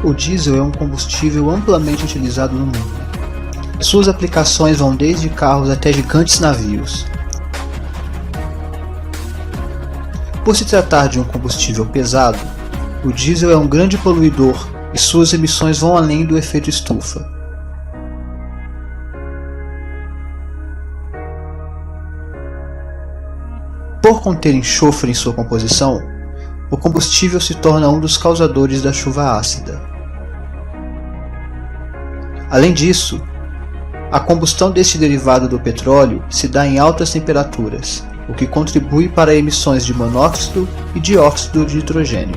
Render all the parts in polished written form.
O diesel é um combustível amplamente utilizado no mundo. Suas aplicações vão desde carros até gigantes navios. Por se tratar de um combustível pesado, o diesel é um grande poluidor e suas emissões vão além do efeito estufa. Por conter enxofre em sua composição, o combustível se torna um dos causadores da chuva ácida. Além disso, a combustão deste derivado do petróleo se dá em altas temperaturas, o que contribui para emissões de monóxido e dióxido de nitrogênio,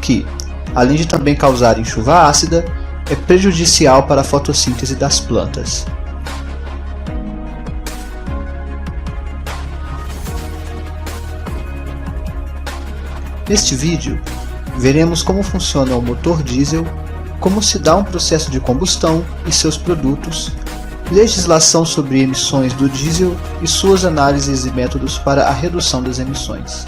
que, além de também causarem chuva ácida, é prejudicial para a fotossíntese das plantas. Neste vídeo, veremos como funciona o motor diesel, como se dá um processo de combustão e seus produtos, legislação sobre emissões do diesel e suas análises e métodos para a redução das emissões.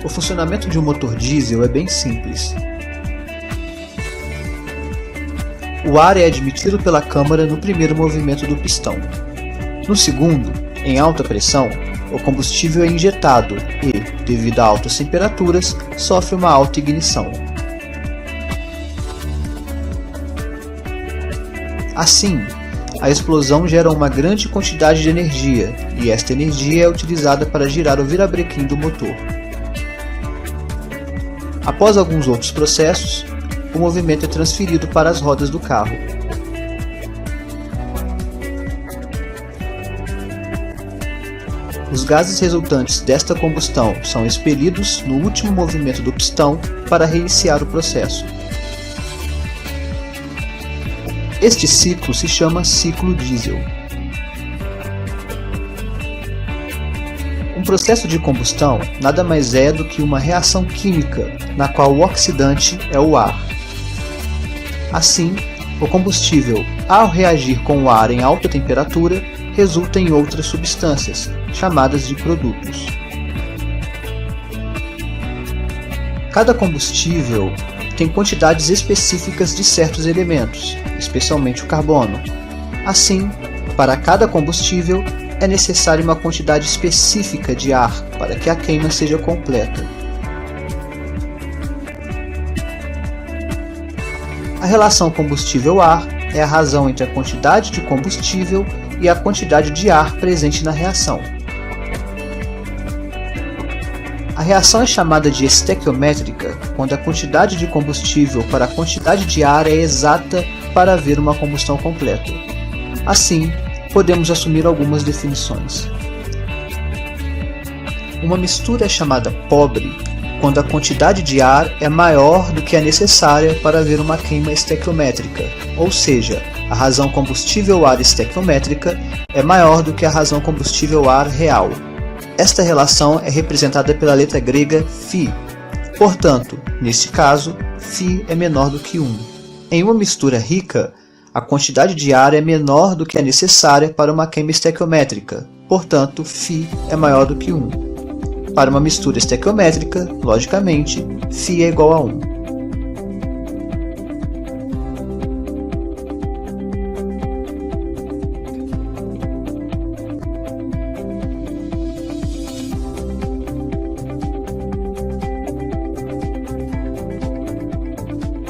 O funcionamento de um motor diesel é bem simples. O ar é admitido pela câmara no primeiro movimento do pistão. No segundo, em alta pressão, o combustível é injetado e, devido a altas temperaturas, sofre uma alta ignição. Assim, a explosão gera uma grande quantidade de energia, e esta energia é utilizada para girar o virabrequim do motor. Após alguns outros processos, o movimento é transferido para as rodas do carro. Os gases resultantes desta combustão são expelidos no último movimento do pistão para reiniciar o processo. Este ciclo se chama ciclo diesel. Um processo de combustão nada mais é do que uma reação química na qual o oxidante é o ar. Assim, o combustível, ao reagir com o ar em alta temperatura, resulta em outras substâncias, chamadas de produtos. Cada combustível tem quantidades específicas de certos elementos, especialmente o carbono. Assim, para cada combustível, é necessária uma quantidade específica de ar para que a queima seja completa. A relação combustível-ar é a razão entre a quantidade de combustível e a quantidade de ar presente na reação. A reação é chamada de estequiométrica quando a quantidade de combustível para a quantidade de ar é exata para haver uma combustão completa. Assim, podemos assumir algumas definições. Uma mistura é chamada pobre quando a quantidade de ar é maior do que a necessária para haver uma queima estequiométrica, ou seja, a razão combustível-ar estequiométrica é maior do que a razão combustível-ar real. Esta relação é representada pela letra grega φ. Portanto, neste caso, φ é menor do que 1. Em uma mistura rica, a quantidade de ar é menor do que a necessária para uma queima estequiométrica, portanto, φ é maior do que 1. Para uma mistura estequiométrica, logicamente, φ é igual a 1.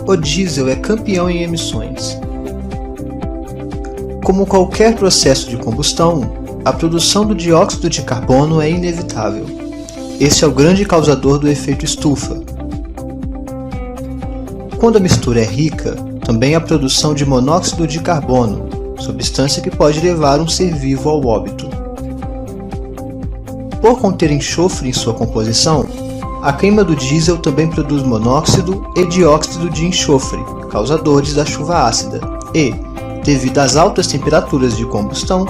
O diesel é campeão em emissões. Como qualquer processo de combustão, a produção do dióxido de carbono é inevitável. Este é o grande causador do efeito estufa. Quando a mistura é rica, também há produção de monóxido de carbono, substância que pode levar um ser vivo ao óbito. Por conter enxofre em sua composição, a queima do diesel também produz monóxido e dióxido de enxofre, causadores da chuva ácida, e, devido às altas temperaturas de combustão,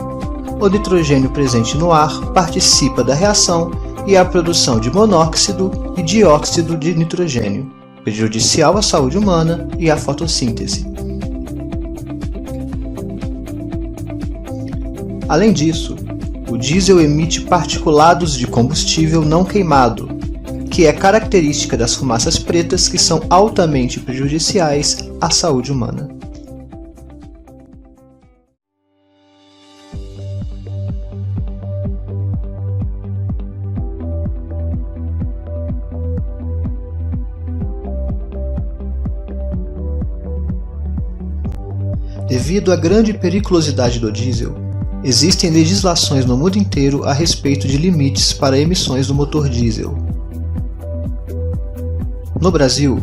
o nitrogênio presente no ar participa da reação e a produção de monóxido e dióxido de nitrogênio, prejudicial à saúde humana e à fotossíntese. Além disso, o diesel emite particulados de combustível não queimado, que é característica das fumaças pretas que são altamente prejudiciais à saúde humana. Devido à grande periculosidade do diesel, existem legislações no mundo inteiro a respeito de limites para emissões do motor diesel. No Brasil,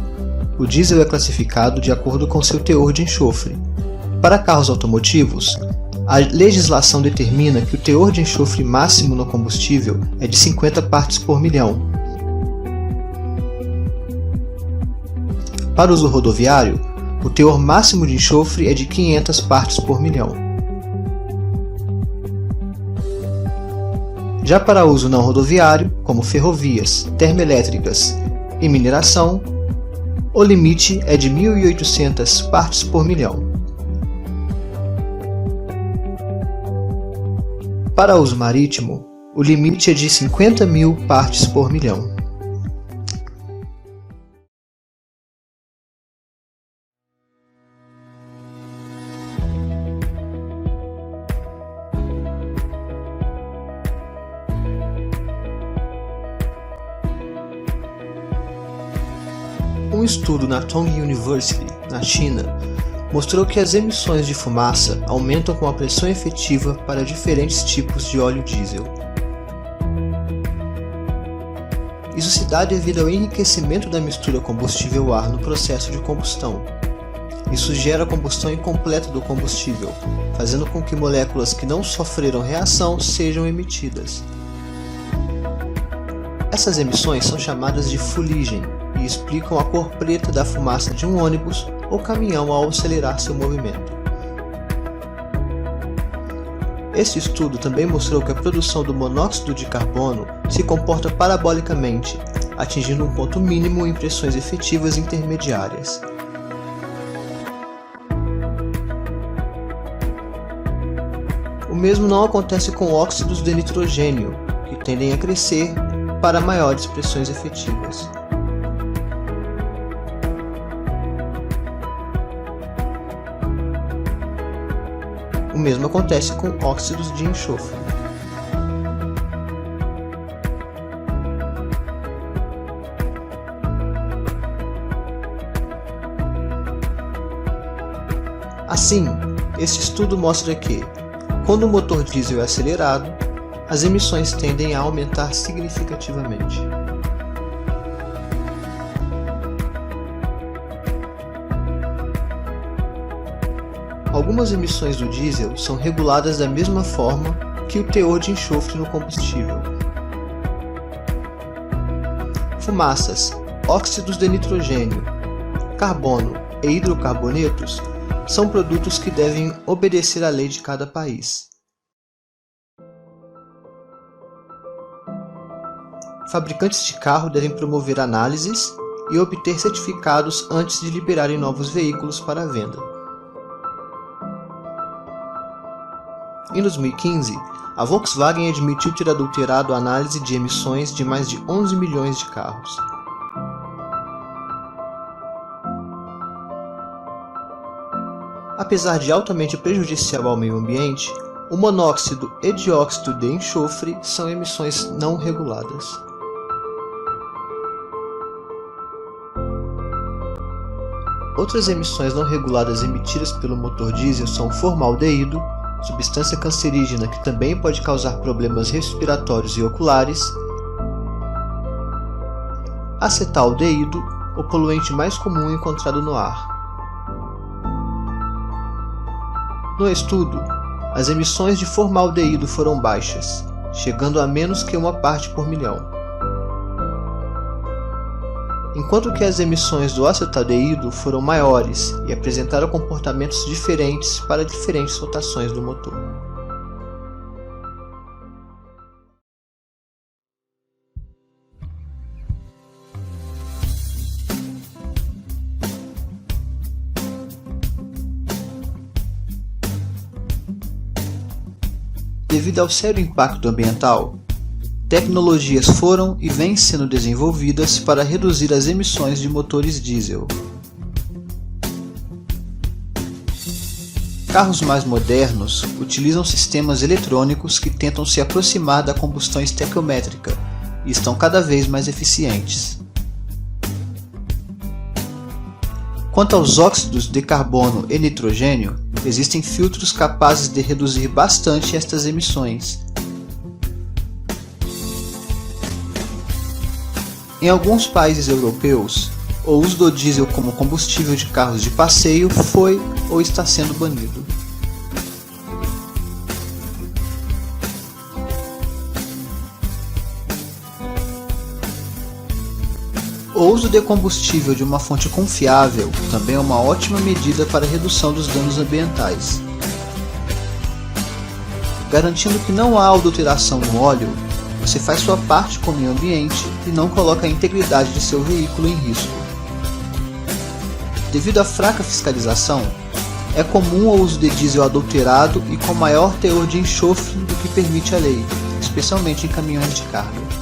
o diesel é classificado de acordo com seu teor de enxofre. Para carros automotivos, a legislação determina que o teor de enxofre máximo no combustível é de 50 partes por milhão. Para uso rodoviário, o teor máximo de enxofre é de 500 partes por milhão. Já para uso não rodoviário, como ferrovias, termoelétricas e mineração, o limite é de 1.800 partes por milhão. Para uso marítimo, o limite é de 50.000 partes por milhão. Um estudo na Tongji University, na China, mostrou que as emissões de fumaça aumentam com a pressão efetiva para diferentes tipos de óleo diesel. Isso se dá devido ao enriquecimento da mistura combustível-ar no processo de combustão. Isso gera a combustão incompleta do combustível, fazendo com que moléculas que não sofreram reação sejam emitidas. Essas emissões são chamadas de fuligem e explicam a cor preta da fumaça de um ônibus ou caminhão ao acelerar seu movimento. Este estudo também mostrou que a produção do monóxido de carbono se comporta parabolicamente, atingindo um ponto mínimo em pressões efetivas intermediárias. O mesmo não acontece com óxidos de nitrogênio, que tendem a crescer para maiores pressões efetivas. O mesmo acontece com óxidos de enxofre. Assim, este estudo mostra que, quando o motor diesel é acelerado, as emissões tendem a aumentar significativamente. Algumas emissões do diesel são reguladas da mesma forma que o teor de enxofre no combustível. Fumaças, óxidos de nitrogênio, carbono e hidrocarbonetos são produtos que devem obedecer à lei de cada país. Fabricantes de carro devem promover análises e obter certificados antes de liberarem novos veículos para venda. Em 2015, a Volkswagen admitiu ter adulterado a análise de emissões de mais de 11 milhões de carros. Apesar de altamente prejudicial ao meio ambiente, o monóxido e dióxido de enxofre são emissões não reguladas. Outras emissões não reguladas emitidas pelo motor diesel são formaldeído, substância cancerígena que também pode causar problemas respiratórios e oculares, acetaldeído, o poluente mais comum encontrado no ar. No estudo, as emissões de formaldeído foram baixas, chegando a menos que 1 parte por milhão, enquanto que as emissões do acetaldeído foram maiores e apresentaram comportamentos diferentes para diferentes rotações do motor. devido ao sério impacto ambiental, tecnologias foram e vêm sendo desenvolvidas para reduzir as emissões de motores diesel. Carros mais modernos utilizam sistemas eletrônicos que tentam se aproximar da combustão estequiométrica e estão cada vez mais eficientes. Quanto aos óxidos de carbono e nitrogênio, existem filtros capazes de reduzir bastante estas emissões. Em alguns países europeus, o uso do diesel como combustível de carros de passeio foi ou está sendo banido. O uso de combustível de uma fonte confiável também é uma ótima medida para a redução dos danos ambientais. Garantindo que não há adulteração no óleo, você faz sua parte com o meio ambiente e não coloca a integridade de seu veículo em risco. Devido à fraca fiscalização, é comum o uso de diesel adulterado e com maior teor de enxofre do que permite a lei, especialmente em caminhões de carga.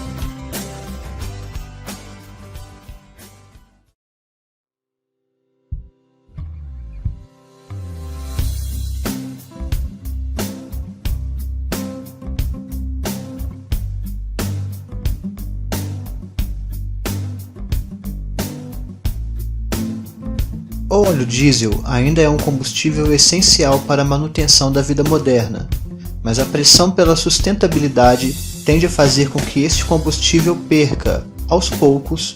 O óleo diesel ainda é um combustível essencial para a manutenção da vida moderna, mas a pressão pela sustentabilidade tende a fazer com que este combustível perca, aos poucos,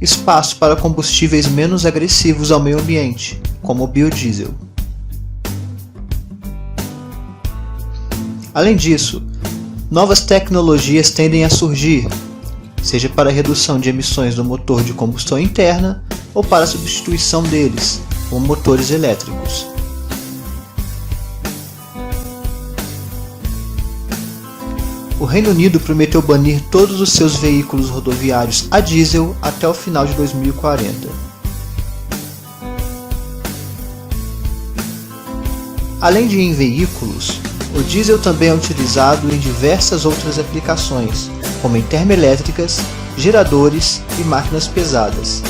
espaço para combustíveis menos agressivos ao meio ambiente, como o biodiesel. Além disso, novas tecnologias tendem a surgir, seja para a redução de emissões do motor de combustão interna ou para a substituição deles, com motores elétricos. O Reino Unido prometeu banir todos os seus veículos rodoviários a diesel até o final de 2040. Além de em veículos, o diesel também é utilizado em diversas outras aplicações, como em termoelétricas, geradores e máquinas pesadas.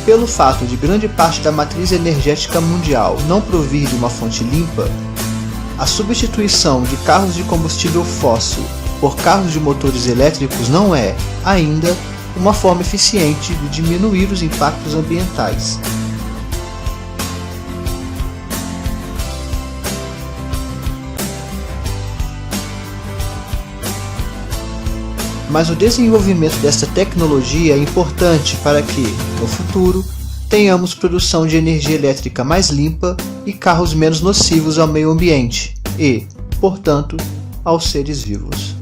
Pelo fato de grande parte da matriz energética mundial não provir de uma fonte limpa, a substituição de carros de combustível fóssil por carros de motores elétricos não é, ainda, uma forma eficiente de diminuir os impactos ambientais. Mas o desenvolvimento desta tecnologia é importante para que, no futuro, tenhamos produção de energia elétrica mais limpa e carros menos nocivos ao meio ambiente e, portanto, aos seres vivos.